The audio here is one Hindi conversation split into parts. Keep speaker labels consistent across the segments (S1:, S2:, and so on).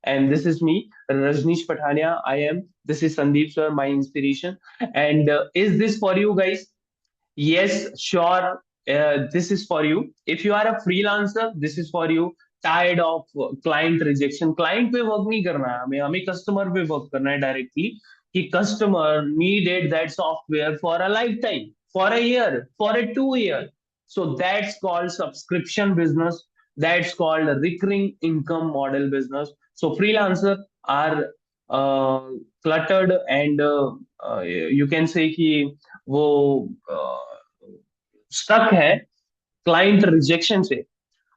S1: And this is me, Rajnish Pathania. This is Sandeep sir, my inspiration. And is this for you guys? Yes, sure. This is for you. If you are a freelancer, this is for you. Tired of client rejection? Client पे वर्क नहीं करना है हमें, हमें कस्टमर पे वर्क करना है डायरेक्टली. कि customer needed that software for a lifetime, for a year, for a 2 year. So that's called subscription business. That's called a recurring income model business. So freelancer are cluttered and you can say कि वो स्टक है क्लाइंट रिजेक्शन से.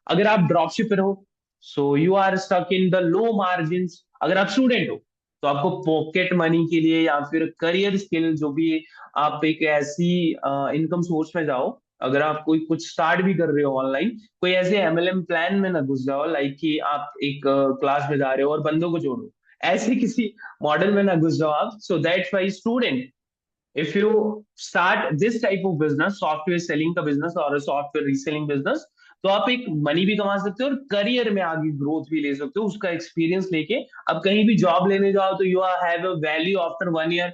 S1: अगर आप ड्रॉप शिपर हो, so you are stuck in the low margin. अगर आप स्टूडेंट हो तो आपको पॉकेट मनी के लिए या फिर करियर स्किल जो भी, आप एक ऐसी इनकम सोर्स में जाओ. अगर आप कोई कुछ स्टार्ट भी कर रहे हो ऑनलाइन, कोई ऐसे एमएलएम प्लान में ना घुस जाओ, लाइक कि आप एक क्लास में जा रहे हो और बंदों को जोड़ो, ऐसे किसी मॉडल में ना घुस जाओ आप. So that's why student, if you start this type of business, software selling का बिजनेस और सॉफ्टवेयर रीसेलिंग बिजनेस, तो आप एक मनी भी कमा सकते हो और करियर में आगे ग्रोथ भी ले सकते हो. उसका एक्सपीरियंस लेके अब कहीं भी जॉब लेने जाओ तो you have a value after 1 year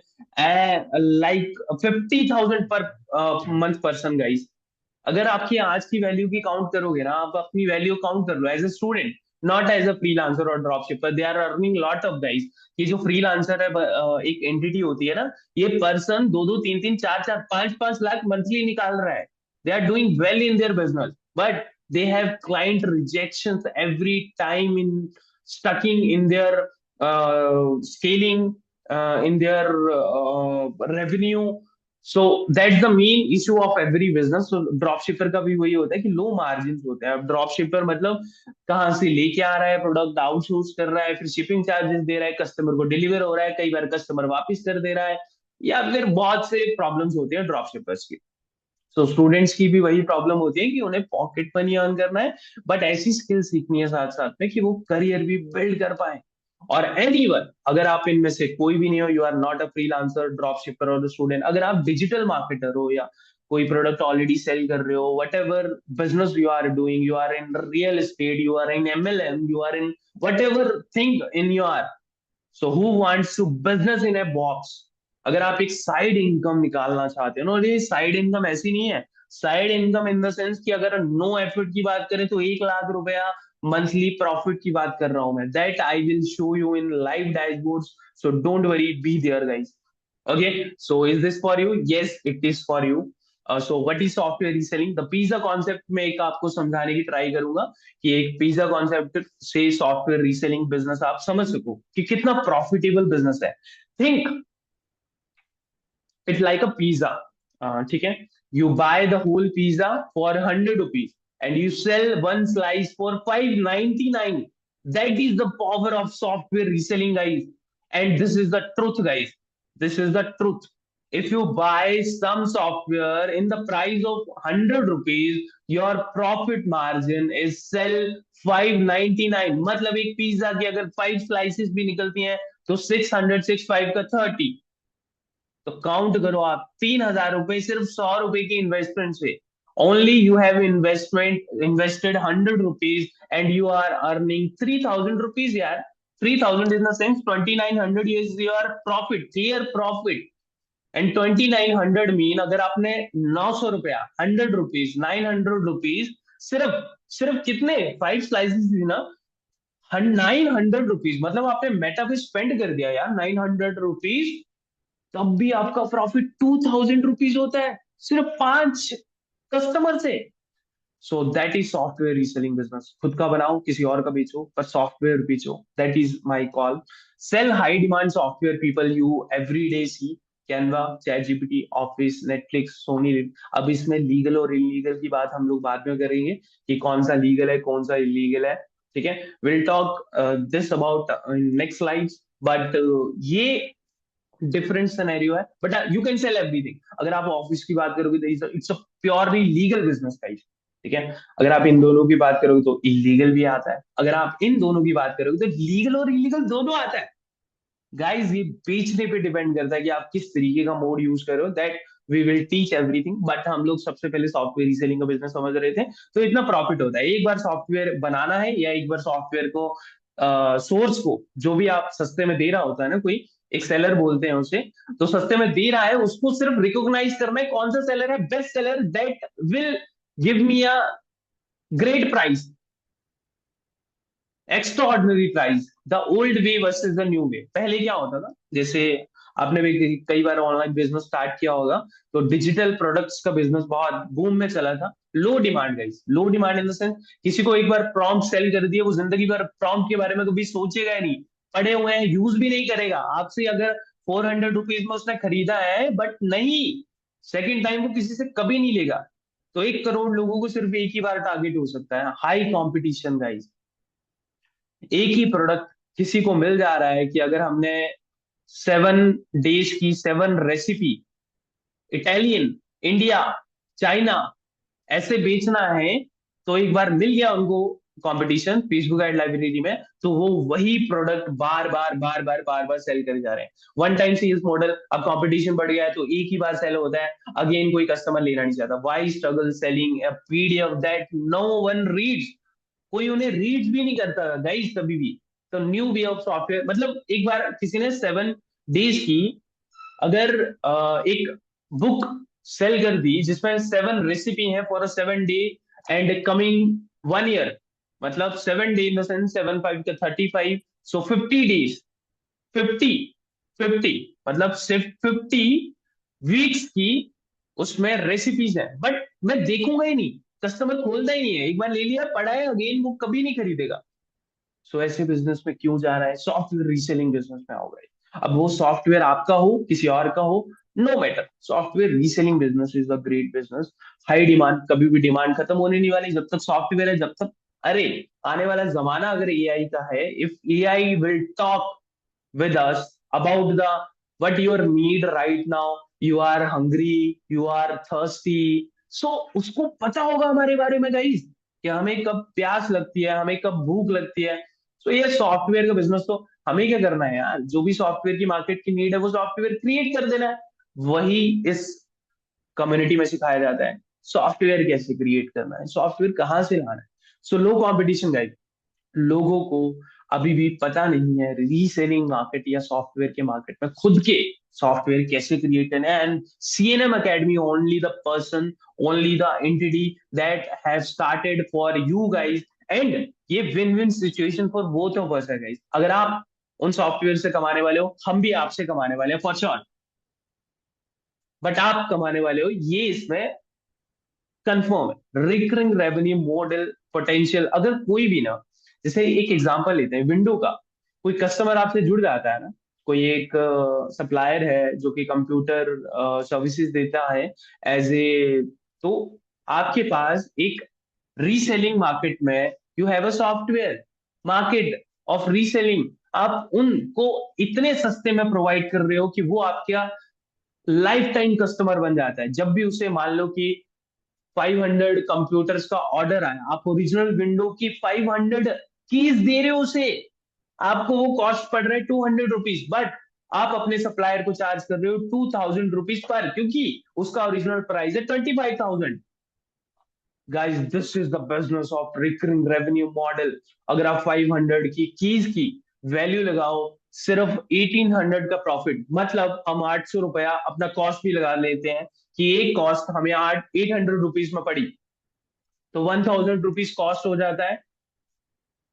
S1: like 50,000 per month person guys. अगर आपकी आज की वैल्यू की काउंट करोगे ना, आप अपनी वैल्यू काउंट कर लो as a student, not as a freelancer और drop shipper. They are earning lot of guys. ये जो फ्रीलांसर है, एक एंटिटी होती है ना, ये पर्सन दो दो तीन तीन चार चार पांच पांच लाख मंथली निकाल रहा है. They are doing well in their business, but they have client rejections every time in stucking in their scaling, in their revenue. So that's the main issue of every business. तो ड्रॉप शिपर का भी वही होता है कि लो मार्जिन होते हैं. अब ड्रॉप शिपर मतलब कहाँ से लेके आ रहा है प्रोडक्ट, आउटसोर्स कर रहा है, फिर शिपिंग चार्जेस दे रहा है, कस्टमर को डिलीवर हो रहा है, कई बार कस्टमर वापस कर दे रहा है, या फिर बहुत से प्रॉब्लम्स होते हैं ड्रॉप शिपर्स की. सो स्टूडेंट्स की भी वही प्रॉब्लम होती है कि उन्हें पॉकेट मनी अर्न करना है, बट ऐसी स्किल सीखनी है साथ साथ में कि वो करियर भी बिल्ड कर पाए. और एनीवन, अगर आप इनमें से कोई भी नहीं हो, you are not a freelancer, drop shipper और स्टूडेंट, अगर आप डिजिटल मार्केटर हो या कोई प्रोडक्ट ऑलरेडी सेल कर रहे हो, whatever business you are doing, you are in real estate, you are in MLM, you are in whatever thing in you are. So who wants to business in a box? अगर आप एक साइड इनकम निकालना चाहते हो ना, और ये साइड इनकम ऐसी नहीं है. Side income in the sense कि अगर नो एफर्ट की बात करें तो 1 लाख रुपया मंथली प्रॉफिट की बात कर रहा हूं मैं. That I will show you in live dashboards. So don't worry, be there guys. Okay, so is this for you? Yes, it is for you. So what is software reselling? The pizza concept में एक आपको समझाने की ट्राई करूंगा कि एक पिज्जा कॉन्सेप्ट से सॉफ्टवेयर रीसेलिंग बिजनेस आप समझ सको कि कितना प्रॉफिटेबल बिजनेस है. Think it's like a pizza. ठीक है, you buy the whole pizza for 100 rupees and you sell one slice for 599. That is the power of software reselling guys. And this is the truth guys. This is the truth. If you buy some software in the price of 100 rupees, your profit margin is sell 599. मतलब एक पिज्जा की अगर 5 स्लाइसेस भी निकलती हैं तो 600, 65 का 30. तो काउंट करो आप, 3,000 रुपए सिर्फ 100 रुपए की इन्वेस्टमेंट से. Only you have invested 100 rupees and you are earning 3,000 rupees यार. 3,000 in the sense 2,900 is your profit, clear profit. And 2,900 mean अगर आपने 900 रुपया, 100 रुपीज, 900 रुपीज, सिर्फ सिर्फ कितने 5 स्लाइसेस थी ना, 900 रुपीज, मतलब आपने मेटा पे स्पेंड कर दिया यार 900 रुपीज. तब भी आपका प्रॉफिट 2,000 रुपीज होता है सिर्फ 5 कस्टमर से. So that is software reselling business. खुद का बनाओ, किसी और का बेचो, पर सॉफ्टवेयर बेचो. That is my call. Sell high demand software people you every day see. Canva, ChatGPT, Office, Netflix, Sony LIV. अब इसमें लीगल और इलीगल की बात हम लोग बाद में करेंगे कि कौन सा लीगल है कौन सा इलीगल है. ठीक है, will talk this about next slides. But ये डिफरेंट सिनेरियो है, but you can sell everything. अगर आप ऑफिस की बात करोगे तो it's a purely legal business guys. ठीक है, अगर आप इन दोनों की बात करोगे तो इलीगल भी आता है, अगर आप इन दोनों की बात करोगे तो लीगल और इलीगल दोनों आता है गाइस. ये बेचने पे डिपेंड करता है कि आप किस तरीके का मोड यूज कर रहे हो. That we will teach everything. But हम लोग सबसे पहले सॉफ्टवेयर रीसेलिंग का बिजनेस समझ रहे थे. तो इतना प्रॉफिट होता है, एक बार सॉफ्टवेयर बनाना है या एक बार सॉफ्टवेयर को सोर्स को, जो भी आप सस्ते में दे रहा होता है ना कोई, एक सेलर बोलते हैं उसे, तो सस्ते में दे रहा है उसको सिर्फ रिकॉग्नाइज करना है कौन सा सेलर है best seller that will give me a great price, extraordinary price, the old way versus the new way. पहले क्या होता था, जैसे आपने भी कई बार ऑनलाइन बिजनेस स्टार्ट किया होगा, तो डिजिटल प्रोडक्ट्स का बिजनेस बहुत बूम में चला था। Low demand guys, low demand in the sense, किसी को एक बार प्रॉम्प्ट सेल कर दिया, वो जिंदगी भर प्रॉम्प्ट के बारे में कभी सोचेगा ही नहीं, पड़े हुए हैं यूज भी नहीं करेगा आपसे, अगर 400 रुपीज में उसने खरीदा है, बट नहीं, सेकेंड टाइम वो किसी से कभी नहीं लेगा। तो 1 करोड़ लोगों को सिर्फ एक ही बार टारगेट हो सकता है, हाई कॉम्पिटिशन गाइस। एक ही प्रोडक्ट किसी को मिल जा रहा है कि अगर हमने 7 देश की 7 रेसिपी, इटालियन, इंडिया, चाइना, ऐसे बेचना है, तो एक बार मिल गया उनको कंपटीशन फेसबुक एड लाइब्रेरी में, तो वो वही प्रोडक्ट बार बार बार बार बार बार सेल करे जा रहे हैं। वन टाइम सेल्स मॉडल, अब कंपटीशन बढ़ गया है तो एक ही बार सेल होता है, अगेन कोई कस्टमर लेना नहीं चाहता। Why struggle selling a PDF that no one reads, कोई उन्हें रीड भी नहीं करता गाइस कभी भी। तो न्यू वे ऑफ सॉफ्टवेयर, मतलब एक बार किसी ने 7 डेज की अगर एक बुक सेल कर दी जिसमें 7 रेसिपी है for a 7 day and coming 1 year, मतलब 7 डे इन द सेंस 7 5 का 35, सो 50 डेज, 50 50, मतलब सिर्फ 50 वीक्स की उसमें रेसिपीज है, बट मैं देखूंगा ही नहीं, कस्टमर खोलता ही नहीं है, एक बार ले लिया पड़ा है, अगेन वो कभी नहीं खरीदेगा। सो ऐसे बिजनेस में क्यों जा रहा है, सॉफ्टवेयर रीसेलिंग बिजनेस में आओ गए। अब वो सॉफ्टवेयर आपका हो किसी और का हो, no matter, software reselling business is a great business. High demand, कभी भी डिमांड खत्म होने नहीं वाली जब तक सॉफ्टवेयर है, जब तक, अरे आने वाला जमाना अगर एआई का है, if AI will talk with us about the what your need right now, you are hungry, you are thirsty, so उसको पता होगा हमारे बारे में गाइस, कि हमें कब प्यास लगती है, हमें कब भूख लगती है। तो ये सॉफ्टवेयर का बिजनेस, तो हमें क्या करना है यार, जो भी सॉफ्टवेयर की मार्केट की नीड है वो सॉफ्टवेयर क्रिएट कर देना है, वही इस कम्युनिटी में सिखाया जाता है। सॉफ्टवेयर कैसे क्रिएट करना है, सॉफ्टवेयर कहाँ से लाना है। सो लो कॉम्पिटिशन गाइस, लोगों को अभी भी पता नहीं है रीसेलिंग मार्केट या सॉफ्टवेयर के मार्केट में खुद के सॉफ्टवेयर कैसे क्रिएट करना है। And CNM academy only the person, only the entity that have started for you guys. And ये win win situation for both of us है गाइस, अगर आप उन सॉफ्टवेयर से कमाने वाले हो, हम भी आपसे कमाने वाले हैं फॉर श्योर, बट आप कमाने वाले हो ये इसमें कंफर्म है। रिकरिंग रेवेन्यू मॉडल पोटेंशियल, अगर कोई भी ना, जैसे एक एग्जांपल लेते हैं विंडो का, कोई कस्टमर आपसे जुड़ जाता है ना, कोई एक सप्लायर है जो कि कंप्यूटर सर्विसेज देता है एज ए, तो आपके पास एक रीसेलिंग मार्केट में, you have a software market of reselling, आप उनको इतने सस्ते में प्रोवाइड कर रहे हो कि वो आपका लाइफ टाइम कस्टमर बन जाता है। जब भी उसे मान लो कि 500 कंप्यूटर्स का ऑर्डर आया, आप ओरिजिनल विंडो की 500 कीज दे रहे हो उसे, आपको वो कॉस्ट पड़ रहा है 200 रुपीज, बट आप अपने सप्लायर को चार्ज कर रहे हो 2000 रुपीज पर, क्योंकि उसका ओरिजिनल प्राइस है 25,000। Guys this is the business of recurring revenue model. अगर आप 500 की कीज की वैल्यू लगाओ, सिर्फ 1800 का प्रॉफिट, मतलब हम 800 रुपया अपना कॉस्ट भी लगा लेते हैं कि एक कॉस्ट हमें 800 रुपीज में पड़ी, तो 1000 रुपीज कॉस्ट हो जाता है,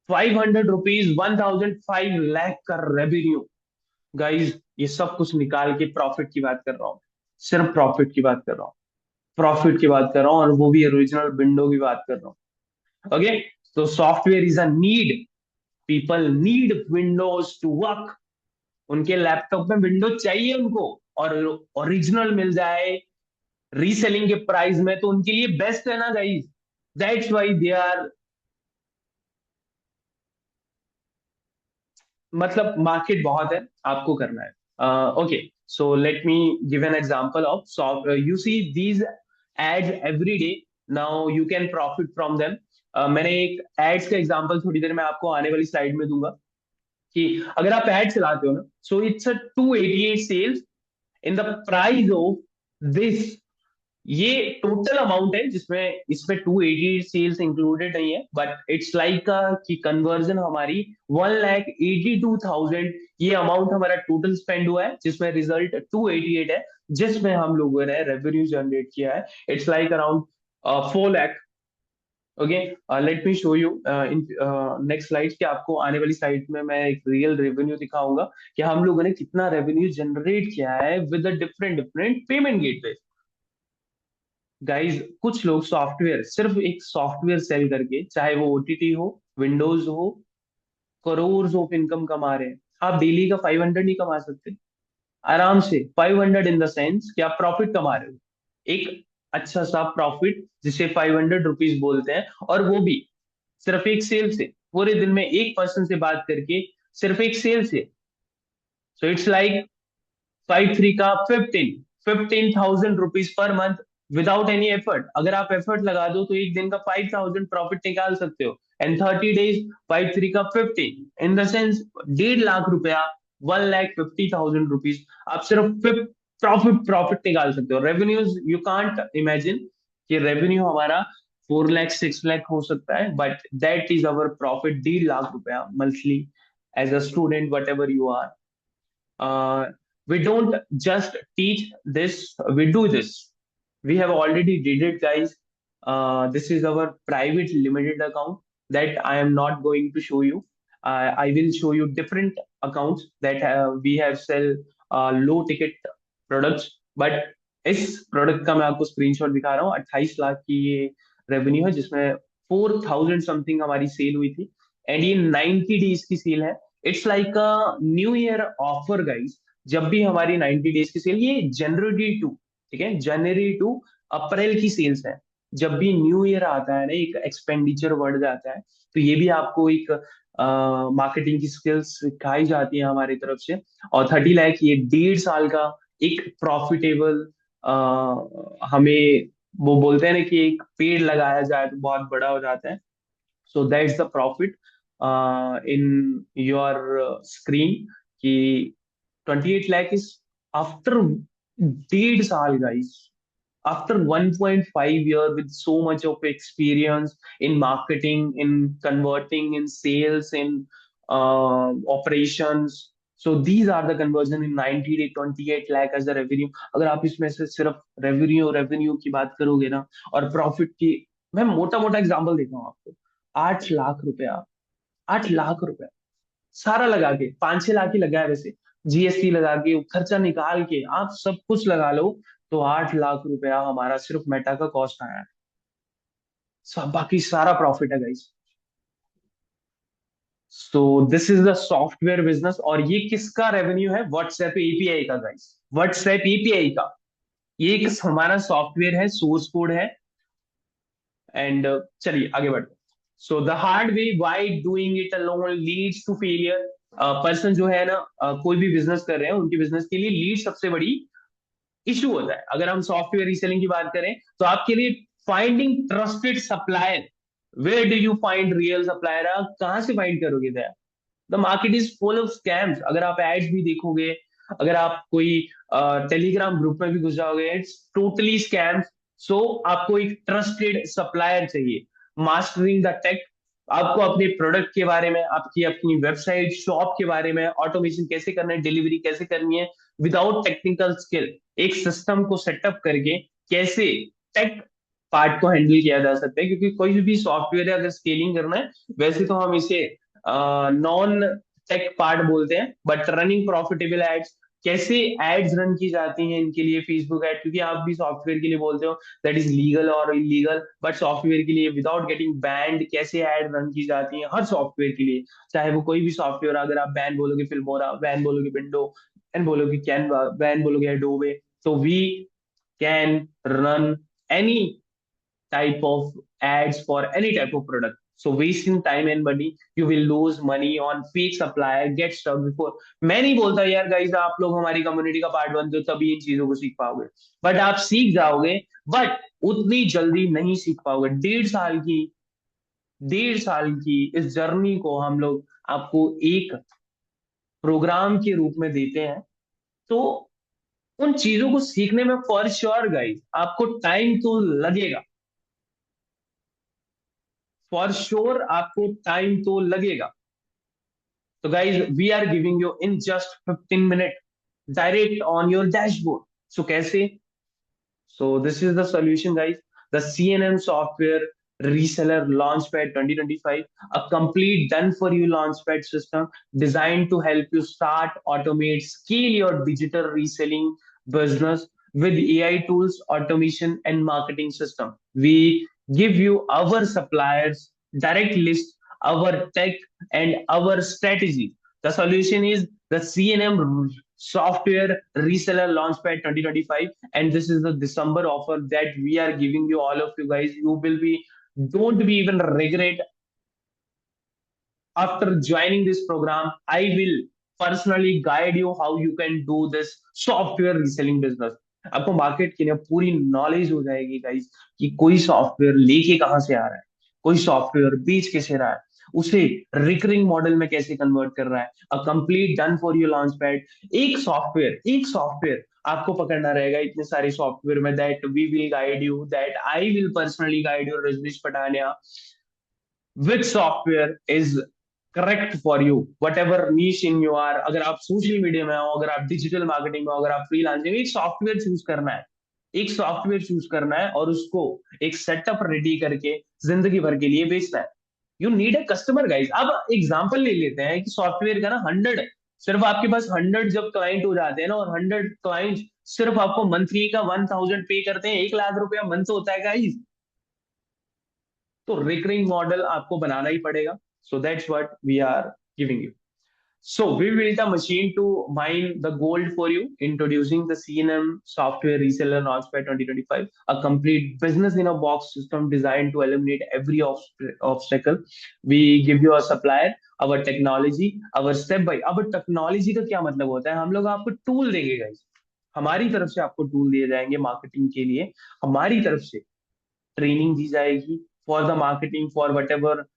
S1: 500 रुपीज, 1005 लाख का रेवेन्यू। गाइज ये सब कुछ निकाल के प्रॉफिट की बात कर रहा हूँ, सिर्फ प्रॉफिट की बात कर रहा हूँ, प्रॉफिट की बात कर रहा हूँ, और वो भी ओरिजिनल विंडो की बात कर रहा हूँ। ओके, तो software is a need, people need Windows to work, उनके लैपटॉप में विंडो चाहिए उनको, और ओरिजिनल मिल जाए रीसेलिंग के प्राइस में, तो उनके लिए बेस्ट है ना guys. That's why they are, मतलब मार्केट बहुत है, आपको करना है। Okay, so let me give an example of soft, you see these ads every day, now you can profit from them. मैंने एक एड्स का एग्जांपल थोड़ी देर में आपको आने वाली स्लाइड में दूंगा, कि अगर आप एड चलाते हो ना, so it's a 288 sales in the price of this ये टोटल अमाउंट है जिसमें इसमें 280 सेल्स इंक्लूडेड नहीं है, बट इट्स लाइक कि कन्वर्जन हमारी 1,82,000 ये अमाउंट हमारा टोटल स्पेंड हुआ है, जिसमें रिजल्ट 288 है, जिसमें हम लोगों ने रेवेन्यू जनरेट किया है। It's like around 4 lakh. Okay, late me show you in next slide कि आपको आने वाली स्लाइड में मैं एक रियल रेवेन्यू दिखाऊंगा कि हम लोगों ने कितना रेवेन्यू जनरेट किया है with different different payment gateway. Guys, कुछ लोग सॉफ्टवेयर, सिर्फ एक सॉफ्टवेयर सेल करके, चाहे वो ओटीटी हो, विंडोज हो, करोड़ ऑफ इनकम कमा रहे हैं। आप डेली का 500 नहीं कमा सकते? आराम से 500, इन द सेंस कि आप प्रॉफिट कमा रहे हो, एक अच्छा सा प्रॉफिट जिसे 500 रुपीज बोलते हैं, और वो भी सिर्फ एक सेल से, पूरे दिन में एक पर्सन से बात करके, सिर्फ एक सेल से। सो इट्स लाइक 5 3 का 15,000 rupees per month without any effort. अगर आप एफर्ट लगा दो तो एक दिन का 5,000 प्रॉफिट निकाल सकते हो। एंड 30 डेज, 5 3 का 15, इन द सेंस 1.5 लाख रुपया, 1,50,000 रुपीज आप सिर्फ प्रॉफिट प्रॉफिट निकाल सकते हो। रेवेन्यूज यू कांट इमेजिन कि रेवेन्यू हमारा 4 लाख 6 लाख हो सकता है, but that is our profit, 1.5 lakh रुपया monthly as a student, whatever you are. uh, we don't just teach this, we do this. We have already did it, guys. This is our private limited account that I am not going to show you. I will show you different accounts that we have sell low ticket products, but इस प्रोडक्ट का मैं आपको स्क्रीनशॉट दिखा रहा हूँ। 28 लाख की ये रेवेन्यू है, जिसमें 4,000 समथिंग हमारी सेल हुई थी, एंड ये 90 डेज की सेल है। It's like a new year offer, guys. जब भी हमारी 90 डेज की सेल, ये जनवरी टू, ठीक है, जनवरी टू अप्रैल की सेल्स है। जब भी न्यू ईयर आता है ना, एक एक्सपेंडिचर बढ़ जाता है, तो ये भी आपको एक मार्केटिंग की स्किल्स सिखाई जाती है हमारी तरफ से। और 30 लाख, ये 1.5 साल का एक प्रॉफिटेबल, हमें वो बोलते हैं ना कि एक पेड़ लगाया जाए तो बहुत बड़ा हो जाता है। सो that's the profit in your screen, कि 28 लाख इज आफ्टर 1.5 साल, guys, after 1.5 year with so much of experience in marketing, in converting, in sales, in operations. So these are the conversion in 90 day, 28 lakh as a revenue. अगर आप इसमें से सिर्फ रेवेन्यू की बात करोगे ना, और प्रॉफिट की, मैं मोटा मोटा एग्जांपल देता हूँ आपको। 8 लाख रुपया, 8 लाख रुपया सारा लगा के, 5 6 लाख ही लगा है वैसे, जीएसटी लगा के, खर्चा निकाल के, आप सब कुछ लगा लो, तो 8 लाख रुपया हमारा सिर्फ मेटा का कॉस्ट आया है। सब बाकी सारा प्रॉफिट है, guys. So this is the software business, और ये किसका रेवेन्यू है? व्हाट्सएप एपीआई का, गाइस। व्हाट्सएप एपीआई का ये एक हमारा सॉफ्टवेयर है, सोर्स कोड है। एंड चलिए आगे बढ़ते हैं। So the hard way why doing it alone leads to failure. Person जो है ना, कोई भी बिजनेस कर रहे हैं, उनके बिजनेस के लिए लीड सबसे बड़ी इशू होता है। अगर हम सॉफ्टवेयर रीसेलिंग की बात करें, तो आपके लिए finding trusted supplier, where do you find real supplier, आप कहाँ से फाइंड करोगे? The market is full of scams. अगर आप एड्स भी देखोगे, अगर आप कोई टेलीग्राम ग्रुप में भी घुस जाओगे, इट्स टोटली स्कैम्स। सो आपको एक ट्रस्टेड सप्लायर चाहिए। मास्टरिंग द टेक, आपको अपने प्रोडक्ट के बारे में, आपकी अपनी वेबसाइट शॉप के बारे में, ऑटोमेशन कैसे करना है, डिलीवरी कैसे करनी है, विदाउट टेक्निकल स्किल, एक सिस्टम को सेटअप करके कैसे टेक पार्ट को हैंडल किया जा सकता है। क्योंकि कोई भी सॉफ्टवेयर है, अगर स्केलिंग करना है, वैसे तो हम इसे नॉन टेक पार्ट बोलते हैं, बट रनिंग प्रॉफिटेबल एड्स, कैसे एड्स रन की जाती हैं इनके लिए, फेसबुक एड, क्योंकि आप भी सॉफ्टवेयर के लिए बोलते हो दैट इज लीगल और इलीगल, बट सॉफ्टवेयर के लिए विदाउट गेटिंग बैंड कैसे एड रन की जाती है, हर सॉफ्टवेयर के लिए, चाहे वो कोई भी सॉफ्टवेयर। अगर आप बैन बोलोगे फिल्मोरा, बैन बोलोगे विंडो, बैन बोलोगे कैनवा, बैन बोलोगे एडोबे, तो we can run any type of ads for any type of product. So wasting time and money, you will lose money on fake supplier, get stuck before। मैं नहीं बोलता यार गाइस आप लोग हमारी कम्युनिटी का पार्ट बनते हो तभी इन चीजों को सीख पाओगे, बट आप सीख जाओगे, बट उतनी जल्दी नहीं सीख पाओगे। 1.5 साल की इस जर्नी को हम लोग आपको एक प्रोग्राम के रूप में देते हैं। तो उन चीजों को सीखने में फॉर श्योर गाइस आपको टाइम तो लगेगा, फॉर श्योर आपको टाइम तो लगेगा। तो guys we are giving you in just 15 minute direct on your dashboard. So कैसे? So this is the solution, guys. The CNM software reseller Launchpad 2025, a complete done-for-you Launchpad system designed to help you start, automate, scale your digital reselling business with AI tools, automation, and marketing system. We give you our suppliers, direct list, our tech, and our strategy. The solution is the CNM software reseller Launchpad 2025, and this is the December offer that we are giving you all of you guys. You will be don't be even regret after joining this program. I will personally guide you how you can do this software reselling business. आपको मार्केट की ना पूरी नॉलेज हो जाएगी गाइस कि कोई सॉफ्टवेयर लेके कहाँ से आ रहा है, कोई सॉफ्टवेयर बेच कैसे रहा है, उसे रिकरिंग मॉडल में कैसे कन्वर्ट कर रहा है। A complete done for you launchpad. एक सॉफ्टवेयर आपको पकड़ना रहेगा इतने सारे सॉफ्टवेयर में, that we will guide you, that I will personally guide you Rajneesh Pathania, which software is correct for you whatever niche in you are. अगर आप सोशल मीडिया में हो, अगर आप डिजिटल मार्केटिंग में हो, अगर आप फ्रीलांसिंग, एक सॉफ्टवेयर चूज करना है, एक सॉफ्टवेयर चूज करना है और उसको एक सेटअप रेडी करके जिंदगी भर के लिए बेचना है। You need a customer guys. अब एग्जाम्पल ले लेते हैं कि सॉफ्टवेयर का ना 100, सिर्फ आपके पास 100 जब क्लाइंट हो जाते हैं ना, और 100 क्लाइंट सिर्फ आपको मंथली का 1000 पे करते हैं, 1 लाख रुपया मंथ होता है गाइज। तो रिकरिंग मॉडल आपको बनाना ही पड़ेगा। So that's what we are giving you. So we built a machine to mine the gold for you, introducing the CNM software reseller Launchpad 2025, a complete business in a box system designed to eliminate every obstacle. We give you a supplier, our technology, our step by our technology का क्या मतलब होता है? हम लोग आपको टूल देंगे गाइस, हमारी तरफ से आपको टूल दिए जाएंगे मार्केटिंग के लिए, हमारी तरफ से ट्रेनिंग दी जाएगी for the marketing for what ever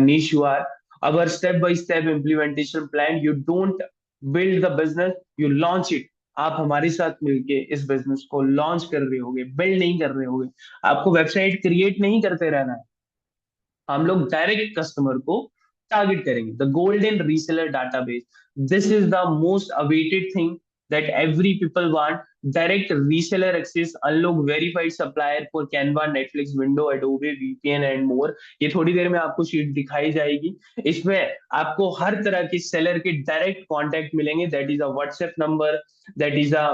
S1: niche you are. Our step by step implementation plan, you don't build the business, you launch it. आप हमारे साथ मिलके इस बिजनेस को लॉन्च कर रहे होगे, बिल्ड नहीं कर रहे होगे। आपको वेबसाइट क्रिएट नहीं करते रहना है, हम लोग डायरेक्ट कस्टमर को टारगेट करेंगे। The golden reseller database, this is the most awaited thing that every people want. Direct reseller access, unlock verified supplier for Canva, Netflix, Window, Adobe, VPN and more. ये थोड़ी देर में आपको शीट दिखाई जाएगी। इसमें आपको हर तरह के सेलर के डायरेक्ट कांटेक्ट मिलेंगे। That is a WhatsApp number, that is a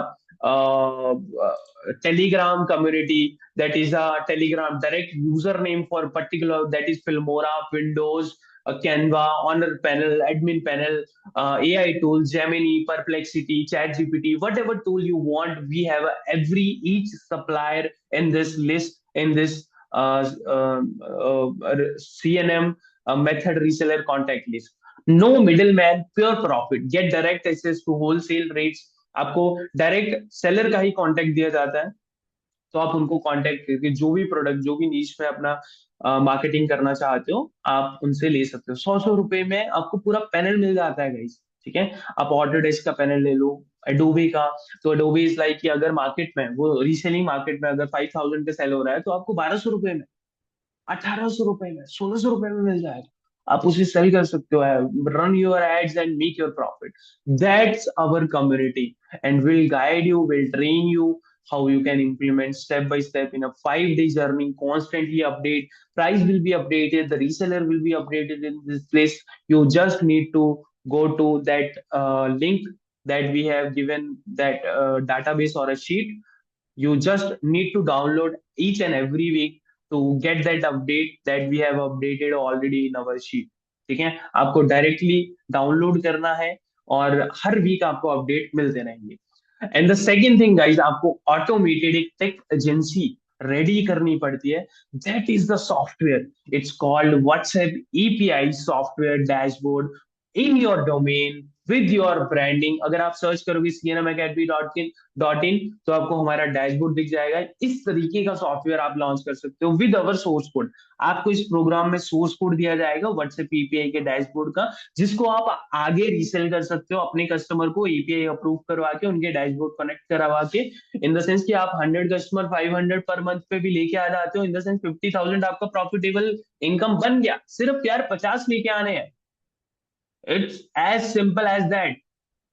S1: telegram community, that is a telegram direct username for particular, that is Filmora, Windows, Canva, Honor Panel, Admin Panel, AI tools, Gemini, Perplexity, ChatGPT, whatever tool you want, we have every each supplier in this list, in this CNM method reseller contact list. No middleman, pure profit, get direct access to wholesale rates। आपको डायरेक्ट सेलर का ही कांटेक्ट दिया जाता है, तो आप उनको कांटेक्ट करके जो भी प्रोडक्ट, जो भी नीश में अपना मार्केटिंग करना चाहते हो, आप उनसे ले सकते हो। 100 100 रुपए में आपको पूरा पैनल मिल जाता है गाइस। ठीक है, आप ऑटोडेस्क का पैनल ले लो, एडोबी का। तो एडोबी इज लाइक कि अगर मार्केट में वो रीसेलिंग मार्केट में अगर 5000 का सेल हो रहा है, तो आपको 1200 रुपए में, 1800 रुपए में, 1600 रुपए में मिल जाएगा। आप उसे सेल कर सकते हो, run your ads and make your profit. That's our community, and will guide you, will train you how you can implement step by step in a 5 day journey, constantly update, price will be updated, the reseller will be updated in this place. You just need to go to that link that we have given, that database or a sheet. You just need to download each and every week to get that update that we have updated already in our sheet। ठीक है, आपको डायरेक्टली डाउनलोड करना है और हर वीक आपको अपडेट मिलते रहेंगे। And the second thing guys, आपको ऑटोमेटेड एक टेक एजेंसी रेडी करनी पड़ती है। That is the software, it's called WhatsApp API software dashboard in your domain. With your branding. अगर आप सर्च करोगे cnmacademy.in तो आपको हमारा डैशबोर्ड दिख जाएगा। इस तरीके का सॉफ्टवेयर आप लॉन्च कर सकते हो विद अवर सोर्स कोड। आपको इस प्रोग्राम में सोर्स कोड दिया जाएगा व्हाट्सएप एपीआई के डैशबोर्ड का, जिसको आप आगे रीसेल कर सकते हो अपने कस्टमर को एपीआई अप्रूव करवा के, उनके डैशबोर्ड कनेक्ट करवा के। इन द सेंस कि आप 100 कस्टमर 500 पर मंथ पे भी लेके आ जाते हो, इन द सेंस 50,000 आपका प्रॉफिटेबल इनकम बन गया। सिर्फ यार 50 लेके आने हैं। It's as simple as that.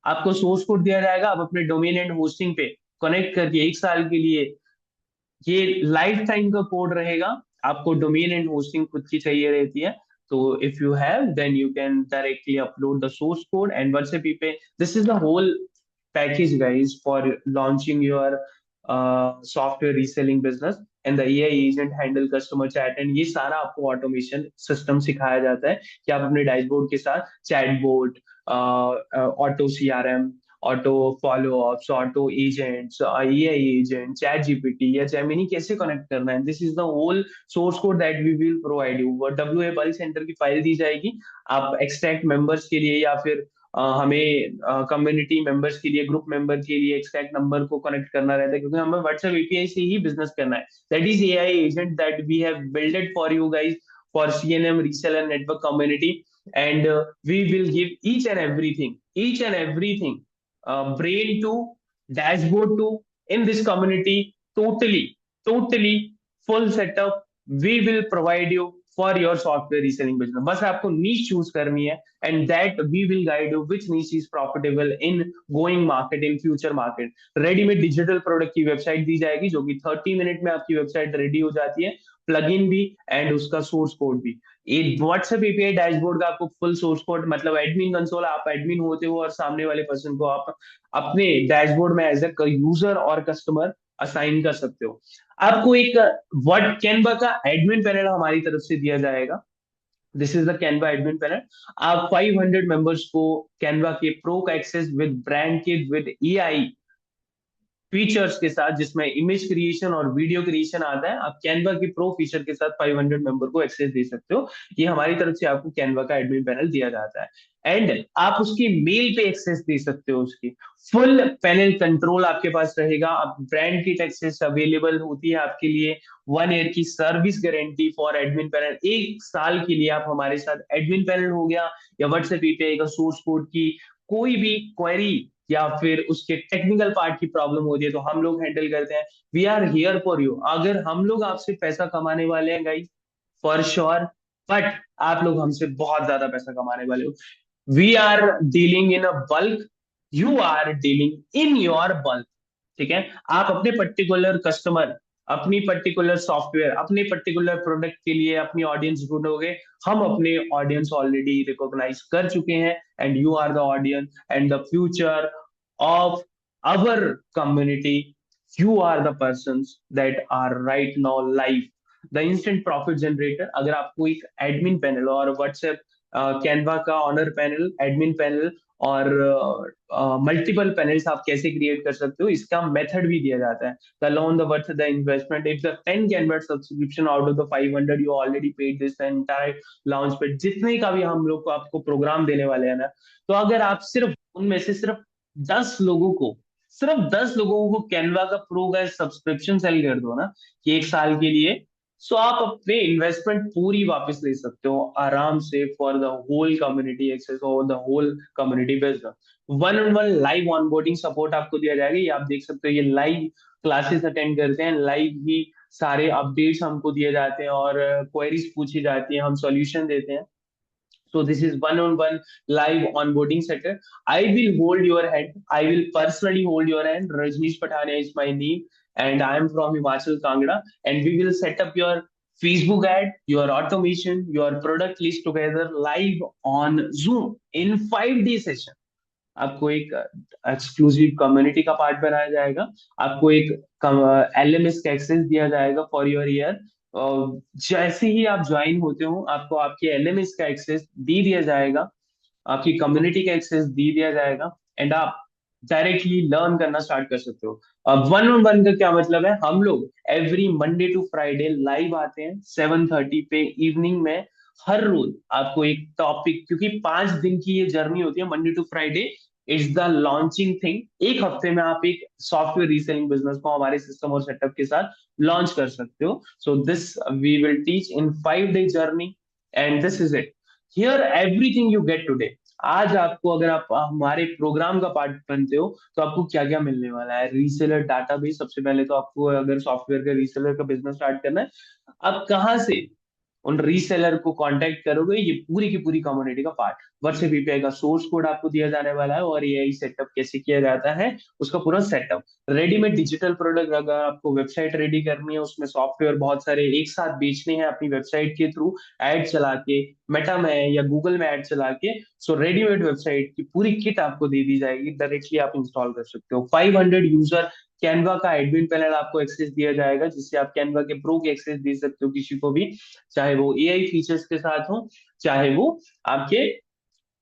S1: आपको सोर्स कोड दिया जाएगा, आप अपने डोमेन एंड होस्टिंग पे कनेक्ट करके 1 साल के लिए, ये लाइफ टाइम का कोड रहेगा। आपको डोमेन एंड होस्टिंग खुद की चाहिए रहती है, तो if you have then you can directly upload the source code and WhatsApp पे। This is the whole package guys for launching your software reselling business, and the AI agent handle customer chat, and ये सारा आपको ऑटोमेशन सिस्टम सिखाया जाता है कि आप अपने डैशबोर्ड के साथ chatbot, auto CRM, auto follow ups, auto agents, AI agent, ChatGPT या जेमिनी कैसे कनेक्ट करना है। This is the whole source code that we will provide you. W A bulk sender की फाइल दी जाएगी, आप एक्सट्रैक्ट मेंबर्स के लिए या फिर हमें कम्युनिटी मेंबर्स के लिए, ग्रुप मेंबर के लिए एक्सट्रैक्ट नंबर को कनेक्ट करना रहता है, क्योंकि हमें व्हाट्सएप एपीआई से ही बिजनेस करना है। That is AI agent that we have builded for you guys for CNM reseller network community, and we will give each and everything, brain to, dashboard to, in this community, totally full setup we will provide you for your software reselling business। बस आपको नीच चूज करनी है, and that we will guide you which niche is profitable in going market, in future market। Readymade digital product की वेबसाइट दी जाएगी जो कि 30 मिनट में आपकी वेबसाइट रेडी हो जाती है, प्लगइन भी एंड उसका सोर्स कोड भी। एक व्हाट्सएप एपीआई डैशबोर्ड का आपको फुल सोर्स कोड, मतलब एडमिन कंसोल, आप एडमिन होते हो और सामने वाले पर्सन को आप अपने डैशबोर्ड में एज ए यूजर और कस्टमर असाइन कर सकते हो। आपको एक वर्ड कैनवा का एडमिन पैनल हमारी तरफ से दिया जाएगा। This is the Canva admin panel. आप 500 मेंबर्स को कैनवा के प्रो का access with brand kit with AI features के साथ, जिसमें इमेज क्रिएशन और वीडियो क्रिएशन आता है, आप कैनवा के प्रो फीचर के साथ 500 मेंबर को एक्सेस दे सकते हो। ये हमारी तरफ से आपको कैनवा का एडमिन पैनल दिया जाता है, एंड आप उसकी मेल पे एक्सेस दे सकते हो। उसकी फुल पैनल कंट्रोल आपके पास रहेगा। आप ब्रांड किट एक्सेस अवेलेबल होती है आपके लिए, 1 ईयर की service guarantee for admin panel. 1 साल के लिए आप हमारे साथ एडमिन पैनल हो गया या व्हाट्सएप एपीआई का सोर्स कोड की कोई भी क्वेरी या फिर उसके टेक्निकल पार्ट की प्रॉब्लम होती है तो हम लोग हैंडल करते हैं। We are here for you. अगर हम लोग आपसे पैसा कमाने वाले हैं गाइस, फॉर श्योर, बट आप लोग हमसे बहुत ज्यादा पैसा कमाने वाले हो। We are dealing in a bulk, you are dealing in your bulk. ठीक है, आप अपने पर्टिकुलर कस्टमर, अपनी पर्टिकुलर सॉफ्टवेयर, अपने पर्टिकुलर प्रोडक्ट के लिए अपनी ऑडियंस ढूंढोगे। हम अपने ऑडियंस ऑलरेडी रिकॉग्नाइज कर चुके हैं, and you are the audience and the future of our community। You are the persons that are right now live, the instant profit generator। अगर आपको एक एडमिन पैनल और व्हाट्सएप कैनवा का ऑनर पैनल, एडमिन पैनल और मल्टीपल पैनल्स आप कैसे क्रिएट कर सकते हो, इसका मेथड भी दिया जाता है। The loan, the worth, the investment, if the 10 Canva subscription out of the 500 you already paid this entire launch पे, जितने का भी हम लोग को आपको प्रोग्राम देने वाले हैं ना, तो अगर आप सिर्फ उनमें से सिर्फ 10 लोगों को, सिर्फ 10 लोगों को कैनवा का प्रो का सब्सक्रिप्शन सेल कर दो ना कि 1 साल के लिए, सो आप अपने इन्वेस्टमेंट पूरी वापस ले सकते हो आराम से for the whole community access और the whole community business. 1-on-1 live onboarding support आपको दिया जाएगा। ये आप देख सकते हो, ये लाइव क्लासेस अटेंड करते हैं, लाइव ही सारे अपडेट्स हमको दिए जाते हैं और क्वेरीज पूछी जाती है, हम सॉल्यूशन देते हैं। So this is 1-on-1 live onboarding setup. I will hold your hand. I will personally hold your hand. Rajneesh Pathania is my name, and I am from Himachal Kangra. And we will set up your Facebook ad, your automation, your product list together live on Zoom in 5 day session। आपको एक एक्सक्लूसिव कम्युनिटी का पार्ट बनाया जाएगा, आपको एक एलएमएस का एक्सेस दिया जाएगा फॉर योर ईयर। जैसे ही आप ज्वाइन होते हो आपको आपके एलएमएस का एक्सेस दे दिया जाएगा, आपकी कम्युनिटी का एक्सेस दे दिया जाएगा, एंड आप डायरेक्टली लर्न करना स्टार्ट कर सकते हो। अब 1-on-1 का क्या मतलब है, हम लोग every Monday to Friday live आते हैं 7:30 पे इवनिंग में हर रोज आपको एक टॉपिक, क्योंकि 5 दिन की ये जर्नी होती है, Monday to Friday it's the launching thing. एक हफ्ते में आप एक सॉफ्टवेयर रीसेलिंग बिजनेस को हमारे सिस्टम और सेटअप के साथ लॉन्च कर सकते हो। So this we will teach in 5 day journey, and this is it. Here everything you get today. आज आपको, अगर आप हमारे प्रोग्राम का पार्ट बनते हो, तो आपको क्या क्या मिलने वाला है? Reseller database. सबसे पहले तो आपको अगर सॉफ्टवेयर का रीसेलर का बिजनेस स्टार्ट करना है, आप कहाँ से उन रीसेलर को कांटेक्ट करोगे, ये पूरी की पूरी कम्युनिटी का पार्ट। व्हाट्सएप एपीआई का सोर्स कोड आपको दिया जाने वाला है, और एआई सेटअप कैसे किया जाता है उसका पूरा सेटअप। रेडीमेड डिजिटल प्रोडक्ट, अगर आपको वेबसाइट रेडी करनी है, उसमें सॉफ्टवेयर बहुत सारे एक साथ बेचने हैं अपनी वेबसाइट के थ्रू, एड चला के, मेटा में या गूगल में एड चला के, सो रेडीमेड वेबसाइट की पूरी किट आपको दे दी जाएगी, डायरेक्टली आप इंस्टॉल कर सकते हो। 500 यूजर कैनवा का एडमिन पैनल आपको एक्सेस दिया जाएगा, जिससे आप कैनवा के प्रो के एक्सेस दे सकते हो किसी को भी, चाहे वो एआई फीचर्स के साथ हो, चाहे वो आपके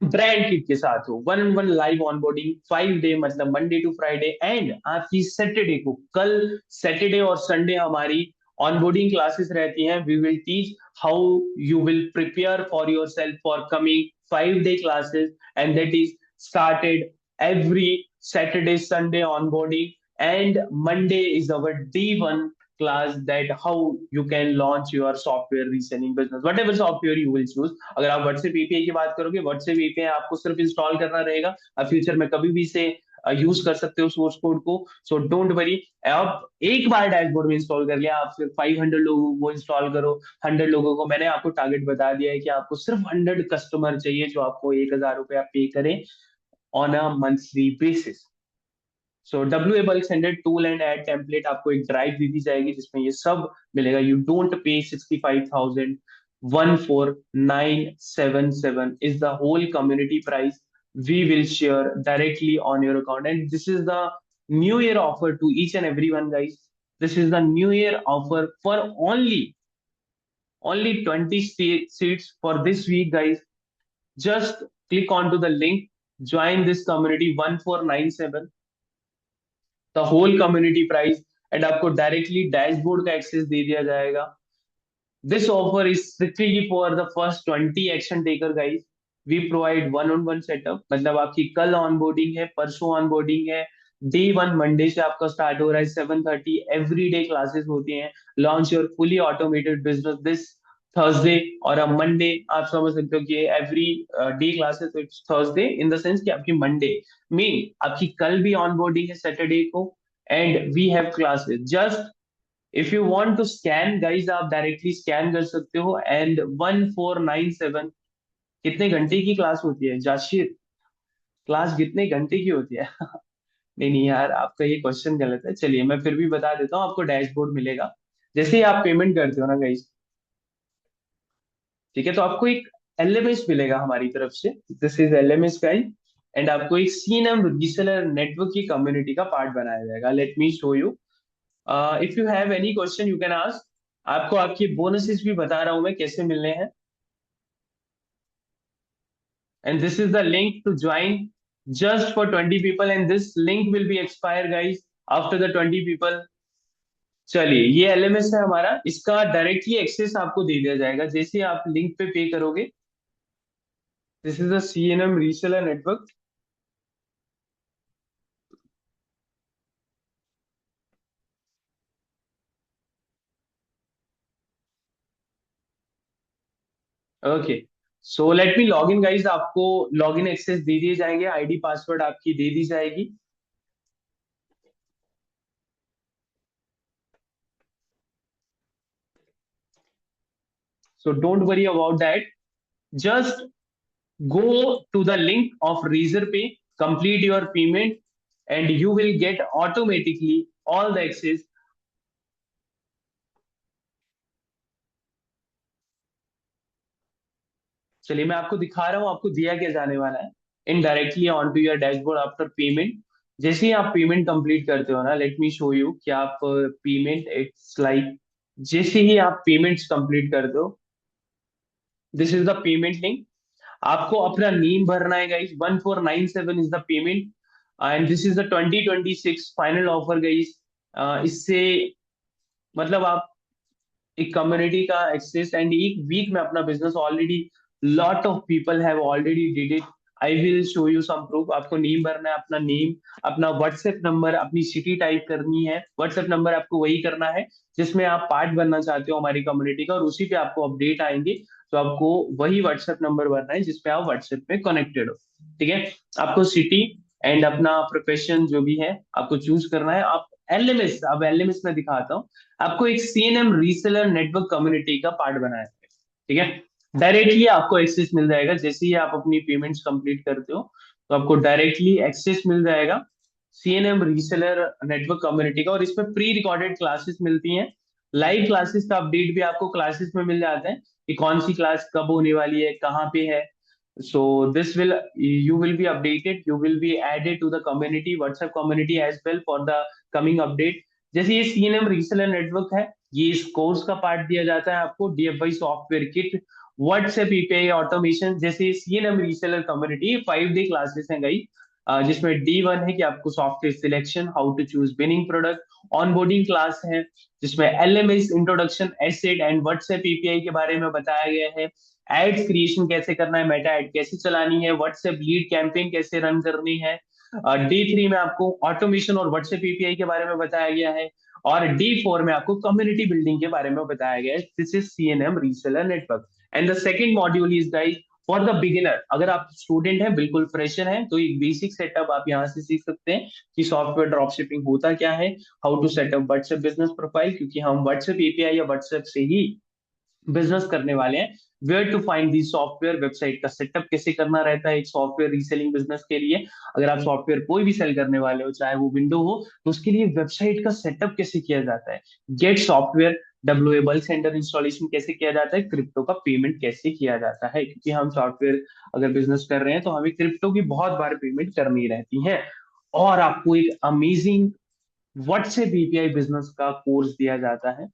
S1: ब्रांड किट के साथ हो। 1-on-1 लाइव ऑनबोर्डिंग 5 डे, मतलब मंडे टू फ्राइडे, एंड आपकी सैटरडे को, कल सैटरडे और संडे हमारी ऑनबोर्डिंग क्लासेस रहती हैं। We will teach how you will prepare for yourself for coming 5 day classes, and that is started every Saturday, Sunday onboarding, and Monday is our D1 class, that how you can launch your software reselling business, whatever software you will choose। अगर आप व्हाट्सएप एपीआई की बात करोगे, व्हाट्सएप एपीआई आपको सिर्फ इंस्टॉल करना रहेगा, आप फ्यूचर में कभी भी से यूज कर सकते हो सोर्स कोड को। सो डोंट वरी, आप एक बार डैशबोर्ड में इंस्टॉल कर लिया, आप फिर 500 लोगों को इंस्टॉल करो, 100 लोगों को। मैंने आपको टारगेट बता दिया है कि आपको सिर्फ 100 कस्टमर चाहिए जो आपको 1,000 रुपया पे करें on a monthly basis. So W A bulk sender tool and ad template, आपको एक ड्राइव दी जाएगी जिसमें ये सब मिलेगा। You don't pay 65,000, 14,977 is the whole community price we will share directly on your account, and this is the new year offer to each and everyone, guys. This is the new year offer for only 20 seats for this week, guys. Just click onto the link, join this community 1497, the whole community price, and आपको डायरेक्टली डैशबोर्ड का एक्सेस दे दिया जाएगा। This offer is strictly for the first 20 action taker, guys. We provide one on one setup, मतलब आपकी कल ऑनबोर्डिंग है, परसों ऑनबोर्डिंग है, डे 1 मंडे से आपका स्टार्ट हो रहा है, 7:30 एवरी डे क्लासेस होती हैं। Launch your fully automated business this Thursday और अ मंडे। आप समझ सकते हो कि every day classes, it's Thursday in the sense कि आपकी मंडे में आपकी कल भी ऑनबोर्डिंग है सैटरडे को, and we have classes. Just if you want to scan, guys, आप डायरेक्टली स्कैन कर सकते हो। एंड 1497, कितने घंटे की क्लास होती है जाशिर? क्लास कितने घंटे की होती है? नहीं नहीं यार, आपका ये क्वेश्चन गलत है। चलिए मैं फिर भी बता देता हूँ, आपको डैशबोर्ड मिलेगा जैसे ही आप पेमेंट करते हो ना, गाइस, ठीक है? तो आपको एक एलएमएस मिलेगा हमारी तरफ से, this is LMS guys, and आपको एक सीएनएम रीसेलर नेटवर्क की कम्युनिटी का पार्ट बनाया जाएगा। Late me show you. If you have any question you can ask. आपको आपकी बोनसेस भी बता रहा हूं मैं कैसे मिलने हैं, and this is the link to join just for 20 people, and this link will be expire, guys, after the 20 people. चलिए, ये एलएमएस है हमारा, इसका डायरेक्टली एक्सेस आपको दे दिया जाएगा जैसे ही आप लिंक पे पे करोगे। This is the CNM reseller network. Okay, so let me log in, guys. आपको लॉग इन एक्सेस दे दिए जाएंगे, आईडी पासवर्ड आपकी दे दी जाएगी। सो don't worry about that, just go to the link of Razorpay, complete your payment, and you will get automatically all the access। चलिए मैं आपको दिखा रहा हूँ आपको दिया क्या जाने वाला है indirectly on to your dashboard after payment. जैसे ही आप पेमेंट कंप्लीट करते हो ना, लेट मी शो यू कि आप पेमेंट, इट्स लाइक, जैसे ही आप पेमेंट्स कंप्लीट करते हो, this is the payment link. आपको अपना नेम भरना है, guys. 1497 is the payment, and this is the 2026 final offer, guys. इससे मतलब आप एक कम्युनिटी का एक्सेस, एंड एक वीक में अपना business already lot of people have already did it. I will show you some proof. आपको नेम भरना है, अपना नेम, अपना व्हाट्सएप नंबर, अपनी सिटी टाइप करनी है। व्हाट्सएप नंबर आपको वही करना है जिसमें आप पार्ट बनना चाहते हो हमारी कम्युनिटी का, और उसी पे आपको अपडेट आएंगे। तो आपको वही व्हाट्सएप नंबर भरना है जिसपे आप व्हाट्सएप में कनेक्टेड हो। ठीक है। आपको सिटी एंड अपना प्रोफेशन जो भी है आपको चूज करना है। आप एलएमएस, अब एलएमएस में दिखाता हूँ। आपको एक सीएनएम रीसेलर नेटवर्क कम्युनिटी का पार्ट बनाना है। ठीक है। डायरेक्टली आपको एक्सेस मिल जाएगा जैसे ही आप अपनी पेमेंट्स कंप्लीट करते हो, तो आपको डायरेक्टली एक्सेस मिल जाएगा सीएनएम रीसेलर नेटवर्क कम्युनिटी का। और इसमें प्री रिकॉर्डेड क्लासेस मिलती हैं। लाइव क्लासेस का अपडेट भी आपको क्लासेस में मिल जाता है कि कौन सी क्लास कब होने वाली है, कहाँ पे है। So this will, you will be updated, you will be added to the community, WhatsApp community as well for the coming update। जैसे ये सीएनएम रीसेलर नेटवर्क है, ये इस कोर्स का पार्ट दिया जाता है आपको, DFI software kit, WhatsApp API automation. जैसे CNM reseller community 5 day classes हैं गई, जिसमें D1 है कि आपको software selection, how to choose winning product. Onboarding class है जिसमें LMS introduction, asset and WhatsApp API के बारे में बताया गया है। एड्स क्रिएशन कैसे करना है, मेटा एड कैसे चलानी है, व्हाट्सएप लीड कैंपेन कैसे रन करनी है। D3 में आपको ऑटोमेशन और व्हाट्सएप एपीआई के बारे में बताया गया है। और D4 में आपको कम्युनिटी बिल्डिंग के बारे में बताया गया है। This is CNM reseller network. And the second module is guys for the beginner. अगर आप स्टूडेंट हैं, बिल्कुल फ्रेशर हैं, तो एक बेसिक सेटअप आप यहाँ से सीख सकते हैं कि सॉफ्टवेयर ड्रॉप शिपिंग होता क्या है, how to setup WhatsApp business profile, क्योंकि हम व्हाट्सएप एपीआई या व्हाट्सएप से ही बिजनेस करने वाले हैं। Where to find the software, website का सेटअप कैसे करना रहता है एक सॉफ्टवेयर रीसेलिंग बिजनेस के लिए। अगर आप सॉफ्टवेयर कोई भी सेल करने वाले हो, चाहे वो विंडो हो, तो उसके लिए वेबसाइट का सेटअप कैसे किया जाता है, get software, W bulk sender installation कैसे किया जाता है, क्रिप्टो का पेमेंट कैसे किया जाता है, क्योंकि हम सॉफ्टवेयर अगर बिजनेस कर रहे हैं तो हमें क्रिप्टो की बहुत बार पेमेंट करनी रहती है। और आपको एक अमेजिंग व्हाट्सएप एपीआई बिजनेस का कोर्स दिया जाता है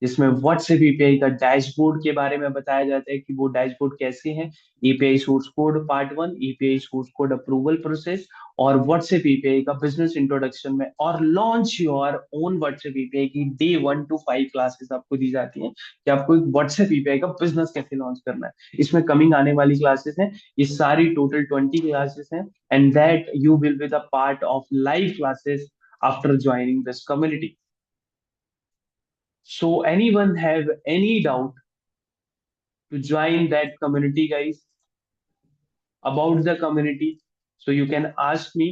S1: जिसमें व्हाट्सएप एपीआई का डैशबोर्ड के बारे में बताया जाता है कि वो डैशबोर्ड कैसे है। API source code part 1, API source code approval process, और व्हाट्सएप एपीआई का बिजनेस इंट्रोडक्शन में, और launch your own WhatsApp API की Day 1 to 5 क्लासेस आपको दी जाती हैं कि आपको एक व्हाट्सएप एपीआई का बिजनेस कैसे लॉन्च करना है। इसमें कमिंग आने वाली क्लासेस हैं, ये सारी टोटल 20 क्लासेस हैं, and that you will be the part of live classes after joining this community. So anyone have any doubt to join that community, guys, about the community? So you can ask me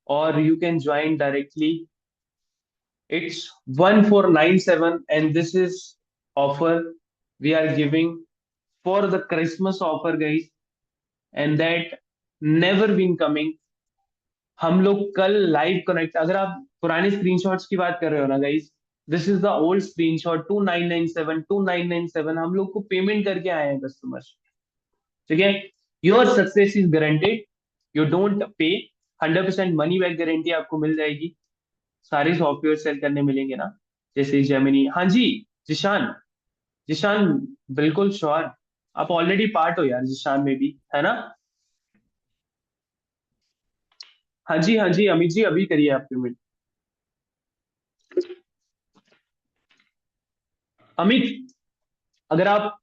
S1: or you can join directly. It's 1497 and this is offer we are giving for the Christmas offer, guys, and that never been coming। हम लोग कल लाइव कनेक्ट, अगर आप पुराने स्क्रीनशॉट्स की बात कर रहे हो ना guys, this is the old screenshot 2997 हम लोग को पेमेंट करके आए हैं कस्टमर्स। ठीक है। Your success is guaranteed, you don't pay, 100% money back guarantee आपको मिल जाएगी। सारे सॉफ्टवेयर सेल करने मिलेंगे ना, जैसे जेमिनी। हाँ जी, जिशान, जिशान, बिल्कुल श्योर। आप ऑलरेडी पार्ट हो यार जिशान में भी, है ना। हाँ जी, हाँ जी अमित जी, अभी करिए आप पेमेंट। अमित, अगर आप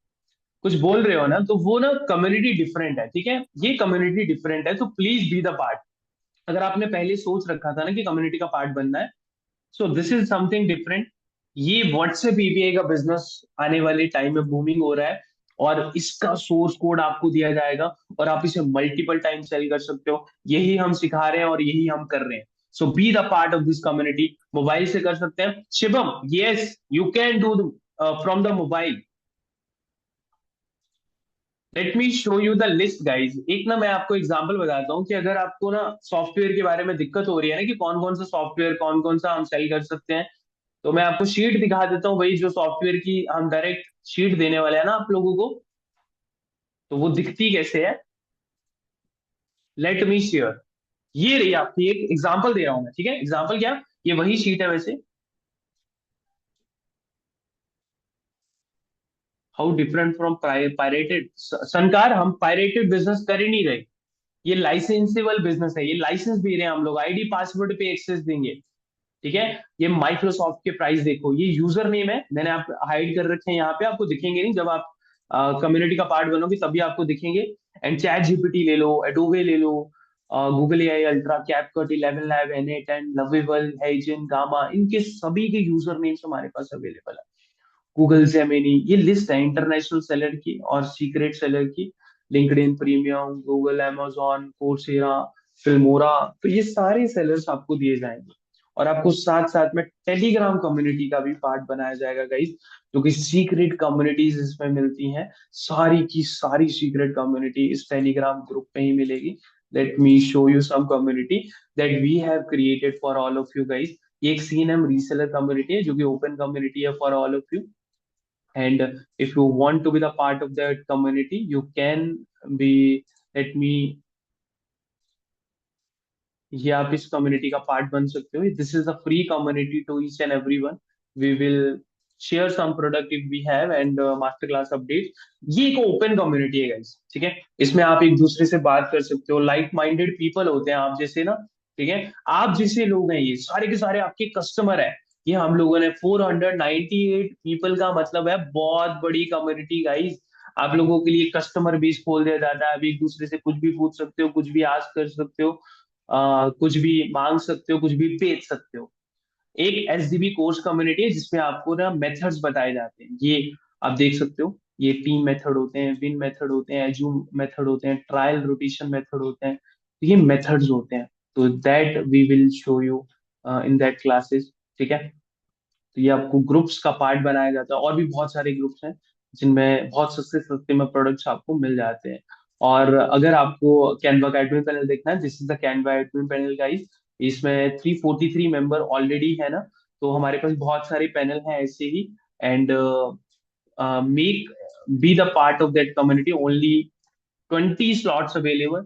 S1: कुछ बोल रहे हो ना, तो वो ना कम्युनिटी डिफरेंट है। ठीक है, ये कम्युनिटी डिफरेंट है, तो प्लीज बी द पार्ट। अगर आपने पहले सोच रखा था ना कि कम्युनिटी का पार्ट बनना है, सो दिस इज समथिंग डिफरेंट। ये व्हाट्सएप एपीआई का बिजनेस आने वाले टाइम में बूमिंग हो रहा है, और इसका सोर्स कोड आपको दिया जाएगा और आप इसे मल्टीपल टाइम सेल कर सकते हो। यही हम सिखा रहे हैं और यही हम कर रहे हैं। So be the part of this community. Mobile से कर सकते हैं Shivam, yes you can do from the mobile. Let me show you the list guys. एक ना मैं आपको एग्जांपल बताता हूँ कि अगर आपको ना सॉफ्टवेयर के बारे में दिक्कत हो रही है ना कि कौन कौन सा सॉफ्टवेयर, कौन कौन सा हम सेल कर सकते हैं, तो मैं आपको शीट दिखा देता हूँ, वही जो सॉफ्टवेयर की हम डायरेक्ट शीट देने वाले हैं ना आप लोगों को, तो वो दिखती कैसे है। Let me share. ये रही आपकी एक एग्जाम्पल दे रहा हूं मैं। ठीक है, एग्जाम्पल क्या, ये वही शीट है वैसे। How different from pirated. सनकार, हम पायरेटेड बिजनेस कर ही नहीं रहे। ये लाइसेंसेबल बिजनेस है, ये लाइसेंस दे रहे हैं हम लोग, आईडी पासवर्ड पे एक्सेस देंगे। ठीक है। ये माइक्रोसॉफ्ट के प्राइस देखो, ये यूजर नेम है, मैंने आप हाइड कर रखे हैं यहाँ पे, आपको दिखेंगे नहीं, जब आप कम्युनिटी का पार्ट बनोगे तभी आपको दिखेंगे। एंड चैट जीपीटी ले लो, एडोबे ले लो, Google AI Ultra, CapCut, 11 lab, N8 Lovable, Heygen, Gamma, इनके सभी के यूजर नेम्स हमारे पास अवेलेबल है। गूगल जेमिनी, ये लिस्ट है इंटरनेशनल सेलर की और सीक्रेट सेलर की। LinkedIn premium, Google, amazon, Coursera, Filmora, तो ये सारे सेलर्स आपको दिए जाएंगे। और आपको साथ साथ में टेलीग्राम कम्युनिटी का भी पार्ट बनाया जाएगा गाइस, जो कि सीक्रेट कम्युनिटीज इसमें मिलती हैं। सारी की सारी सीक्रेट कम्युनिटी इस टेलीग्राम ग्रुप पे ही मिलेगी। Let me show you some community that we have created for all of you guys. ये एक सीएनएम रीसेलर कम्युनिटी है जो कि ओपन कम्युनिटी है for all of you. And if you want to be the part of that community, you can be, let me, ये आप इस कम्युनिटी का पार्ट बन सकते हो। This is a free community to each and every one. We will share some product if we have, and master class update. ये एक ओपन कम्युनिटी है गाइस, ठीक है। इसमें आप एक दूसरे से बात कर सकते हो, लाइक माइंडेड पीपल होते हैं आप जैसे ना, ठीक है। आप जैसे लोग हैं, ये सारे के सारे आपके कस्टमर है। ये हम लोगों ने 498 पीपल का मतलब है बहुत बड़ी कम्युनिटी गाइस। आप लोगों के लिए कस्टमर बेस खोल दिया जाता है, आप एक दूसरे से कुछ भी पूछ सकते हो, कुछ भी आस्क कर सकते हो, कुछ भी मांग सकते हो, कुछ भी बेच सकते हो। एक एसडीबी कोर्स कम्युनिटी है जिसमें आपको ना मेथड्स बताए जाते हैं। ये आप देख सकते हो, ये टीम मेथड होते हैं, विन मेथड होते हैं, एज्यूम मेथड होते हैं, ट्रायल रोटेशन मेथड होते हैं। तो ये मेथड्स होते हैं, तो that we will show you in that classes, ठीक है। तो ये आपको ग्रुप्स का पार्ट बनाया जाता है, और भी बहुत सारे ग्रुप्स हैं जिनमें बहुत सस्ते सस्ते में प्रोडक्ट्स आपको मिल जाते हैं। और अगर आपको कैनवा का एडमिन पैनल देखना है, this is the Canva admin panel guys. इसमें 343 मेंबर ऑलरेडी है ना, तो हमारे पास बहुत सारे पैनल हैं ऐसे ही। And make be the part of that community, only 20 slots available.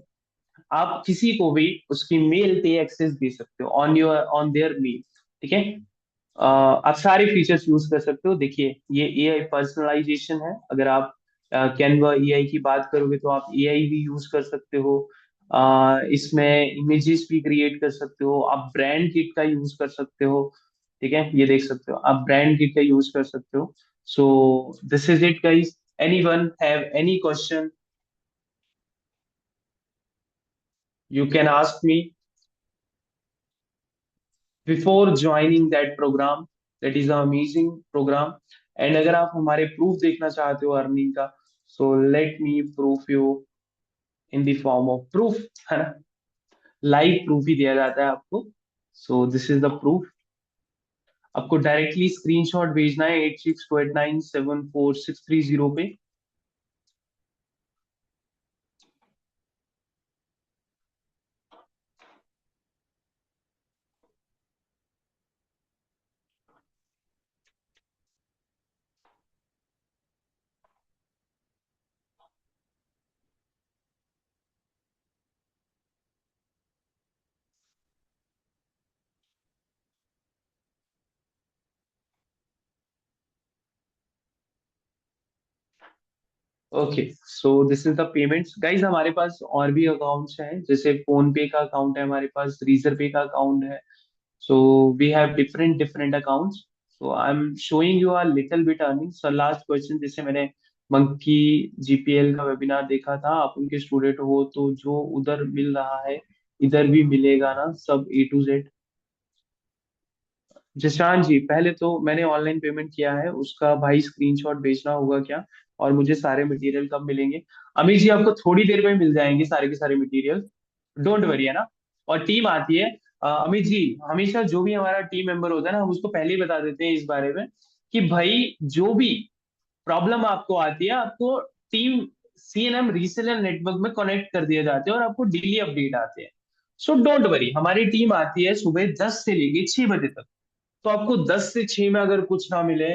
S1: आप किसी को भी उसकी मेल पे एक्सेस दे सकते हो on your on their mail, ठीक है। आप सारे फीचर्स यूज कर सकते हो। देखिए, ये एआई पर्सनलाइजेशन है। अगर आप कैनवा एआई की बात करोगे तो आप एआई भी यूज कर सकते हो। इसमें इमेजेस भी क्रिएट कर सकते हो, आप ब्रांड किट का यूज कर सकते हो, ठीक है। ये देख सकते हो, आप ब्रांड किट का यूज कर सकते हो। So this is it guys. Anyone have any question, you can ask me before joining that program. That is amazing program. And अगर आप हमारे प्रूफ देखना चाहते हो अर्निंग का, so let me proof you in the form of proof, है ना। लाइव प्रूफ ही दिया जाता है आपको। So this is the proof. आपको डायरेक्टली स्क्रीनशॉट भेजना है 8628974630 पे। Okay, so this is the payments guys. हमारे पास और भी अकाउंट्स हैं, जैसे फोन पे का अकाउंट है हमारे पास, रीजर पे का अकाउंट है। So we have different accounts. So I'm showing you a little bit earnings. So last question, जैसे मैंने मंकी जीपीएल का वेबिनार देखा था, आप उनके स्टूडेंट हो तो जो उधर मिल रहा है इधर भी मिलेगा ना, सब A to Z। जिशान जी, पहले तो मैंने ऑनलाइन पेमेंट किया है, उसका भाई स्क्रीनशॉट भेजना होगा क्या, और मुझे सारे मटेरियल कब मिलेंगे? अमित जी, आपको थोड़ी देर में मिल जाएंगे सारे के सारे मटेरियल, डोंट वरी, है ना। और टीम आती है, अमित जी, हमेशा जो भी हमारा टीम मेंबर होता है ना, हम उसको पहले ही बता देते हैं इस बारे में कि भाई जो भी प्रॉब्लम आपको आती है, आपको टीम सीएनएम रीसेलर नेटवर्क में कनेक्ट कर दिए जाते हैं और आपको डेली अपडेट आते हैं। सो डोंट वरी, हमारी टीम आती है सुबह 10 से लेके 6 बजे तक। तो आपको 10 से 6 में अगर कुछ ना मिले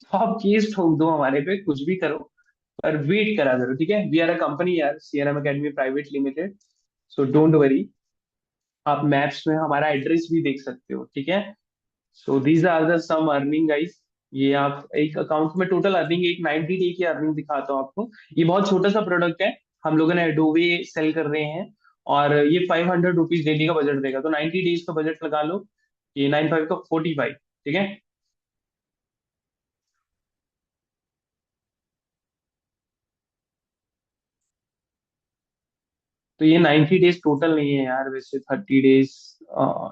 S1: तो आप केस ठोक दो हमारे पे, कुछ भी करो, पर वेट करा करो, ठीक है। वी आर अ कंपनी यार, CNM academy private limited. So don't worry. आप मैप्स में हमारा एड्रेस भी देख सकते हो, ठीक है। So these are the some earning guys. ये आप एक अकाउंट में टोटल अर्निंग, एक 90 डे की अर्निंग दिखाता हूँ आपको। ये बहुत छोटा सा प्रोडक्ट है, हम लोगों ने एडोबे सेल कर रहे हैं, और ये 500 रुपीज डेली का बजट देगा, तो 90 डेज का बजट लगा लो। ये 9 5 का 45, ठीक है। तो ये 90 डेज टोटल नहीं है यार, वैसे 30 डेज,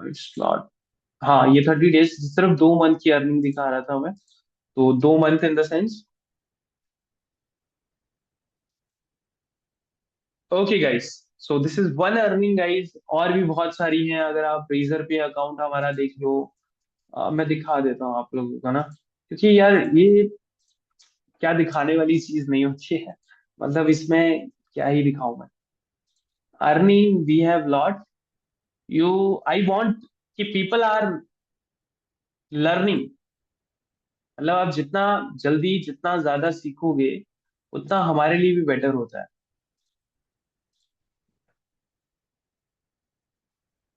S1: इट्स नॉट। हाँ ये 30 डेज सिर्फ 2 मंथ की अर्निंग दिखा रहा था मैं, तो 2 month in the sense. Okay guys, so this is one earning guys, और भी बहुत सारी हैं, अगर आप रेजर पे अकाउंट हमारा देख लो। मैं दिखा देता हूँ आप लोगों का ना, क्योंकि यार ये क्या दिखाने वाली चीज नहीं होती है, मतलब इसमें क्या ही दिखाऊं मैं। Earning we have lot, you, I want कि पीपल आर लर्निंग, मतलब आप जितना जल्दी जितना ज्यादा सीखोगे उतना हमारे लिए भी बेटर होता है।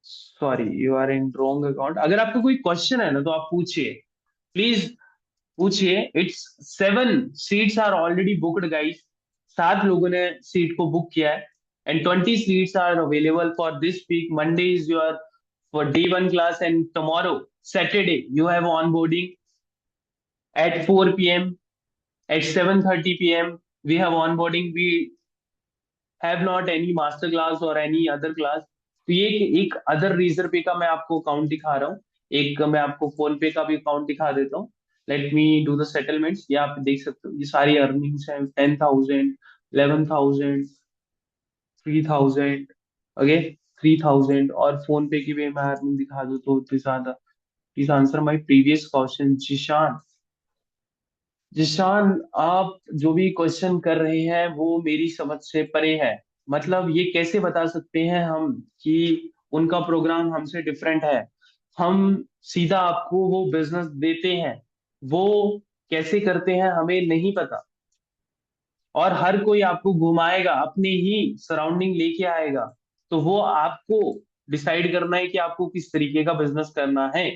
S1: Sorry, you are in wrong account. अगर आपको कोई क्वेश्चन है ना तो आप पूछिए, प्लीज पूछिए। It's 7 seats are already booked guys, 7 लोगों ने सीट को बुक किया है। And 20 seats are available for this week. Monday is your for day 1 class, and tomorrow Saturday you have onboarding at 4 p.m. At 7:30 p.m. we have onboarding. We have not any master class or any other class. तो ये एक अदर रीजर पे का मैं आपको अकाउंट दिखा रहा हूँ, एक मैं आपको फोन पे का भी अकाउंट दिखा देता हूँ। Let me do the settlements, ये आप देख सकते हो, ये सारी अर्निंग्स हैं, 10,000, 11,000, 3,000, ओके, 3,000। और फोन पे की भी मैं अर्निंग दिखा दूँ तो उतनी ज्यादा। Please answer my previous question Zeeshan. Zeeshan, आप जो भी क्वेश्चन कर रहे हैं वो मेरी समझ से परे है। मतलब ये कैसे बता सकते हैं हम कि उनका प्रोग्राम हमसे डिफरेंट है। हम सीधा आपको वो बिजनेस देते हैं, वो कैसे करते हैं हमें नहीं पता। और हर कोई आपको घुमाएगा, अपने ही सराउंडिंग लेके आएगा, तो वो आपको डिसाइड करना है कि आपको किस तरीके का बिजनेस करना है।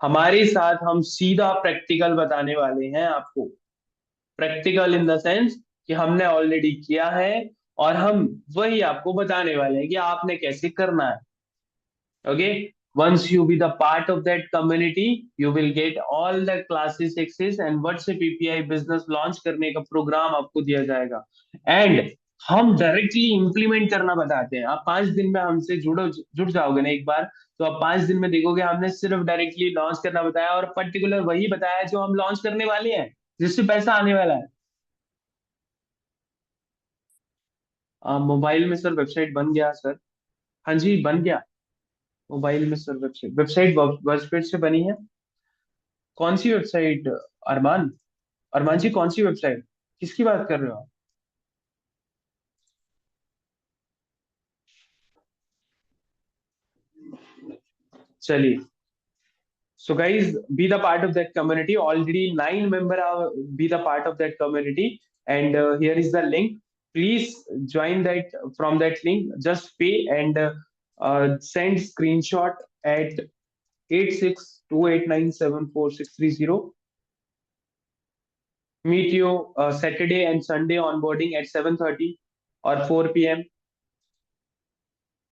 S1: हमारे साथ हम सीधा प्रैक्टिकल बताने वाले हैं आपको। प्रैक्टिकल इन द सेंस कि हमने ऑलरेडी किया है, और हम वही आपको बताने वाले हैं कि आपने कैसे करना है। Okay, once you be the part of that community, you will get all the classes access, and WhatsApp API business launch करने का प्रोग्राम आपको दिया जाएगा। एंड हम डायरेक्टली इंप्लीमेंट करना बताते हैं। आप 5 दिन में हमसे जुड़ जाओगे ना एक बार, तो आप 5 दिन में देखोगे हमने सिर्फ डायरेक्टली लॉन्च करना बताया, और पर्टिकुलर वही बताया जो हम लॉन्च करने वाले हैं, जिससे पैसा आने वाला है। मोबाइल में सर वेबसाइट बन गया सर। हाँ जी बन गया। मोबाइल में सर वेबसाइट वेबसाइट वर्कस्पेस से बनी है। कौन सी वेबसाइट अरमान? अरमान जी कौन सी वेबसाइट, किसकी बात कर रहे हो आप? चलिए, so guys, be the part of that community. Already 9 members are be the part of that community, and here is the link. Please join that from that link. Just pay and send screenshot at 8628974630. Meet you Saturday and Sunday onboarding at 7:30 or 4 p.m.